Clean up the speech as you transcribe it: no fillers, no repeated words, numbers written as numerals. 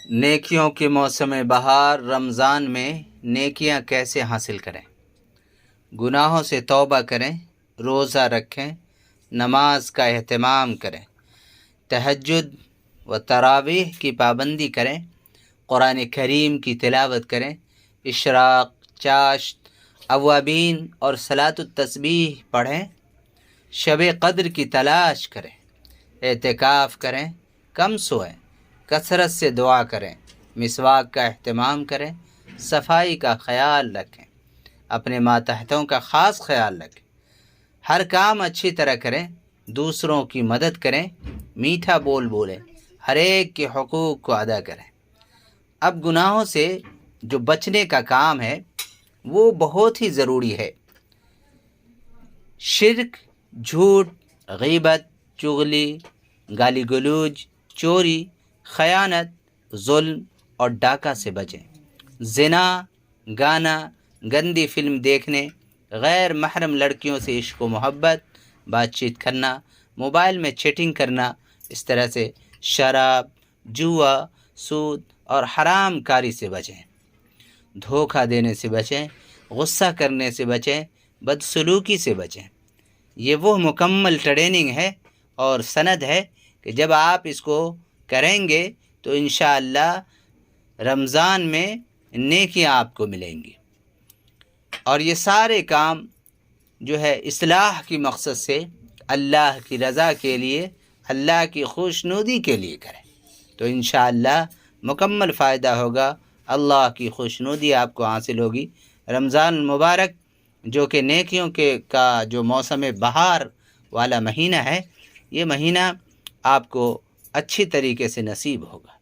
نیکیوں کے موسم بہار رمضان میں نیکیاں کیسے حاصل کریں؟ گناہوں سے توبہ کریں، روزہ رکھیں، نماز کا اہتمام کریں، تہجد و تراویح کی پابندی کریں، قرآن کریم کی تلاوت کریں، اشراق، چاشت، اوابین اور صلاۃ التسبیح پڑھیں، شب قدر کی تلاش کریں، اعتکاف کریں، کم سوئیں، کثرت سے دعا کریں، مسواک کا اہتمام کریں، صفائی کا خیال رکھیں، اپنے ماتحتوں کا خاص خیال رکھیں، ہر کام اچھی طرح کریں، دوسروں کی مدد کریں، میٹھا بول بولیں، ہر ایک کے حقوق کو ادا کریں۔ اب گناہوں سے جو بچنے کا کام ہے وہ بہت ہی ضروری ہے۔ شرک، جھوٹ، غیبت، چغلی، گالی گلوج، چوری، خیانت، ظلم اور ڈاکہ سے بچیں۔ زنا، گانا، گندی فلم دیکھنے، غیر محرم لڑکیوں سے عشق و محبت، بات چیت کرنا، موبائل میں چیٹنگ کرنا، اس طرح سے شراب، جوا، سود اور حرام کاری سے بچیں۔ دھوکہ دینے سے بچیں، غصہ کرنے سے بچیں، بدسلوکی سے بچیں۔ یہ وہ مکمل ٹریننگ ہے اور سند ہے کہ جب آپ اس کو کریں گے تو انشاءاللہ رمضان میں نیکیاں آپ کو ملیں گی۔ اور یہ سارے کام جو ہے اصلاح کی مقصد سے اللہ کی رضا کے لیے، اللہ کی خوشنودی کے لیے کریں تو انشاءاللہ مکمل فائدہ ہوگا، اللہ کی خوشنودی آپ کو حاصل ہوگی۔ رمضان المبارک جو کہ نیکیوں کا جو موسم بہار والا مہینہ ہے، یہ مہینہ آپ کو اچھی طریقے سے نصیب ہوگا۔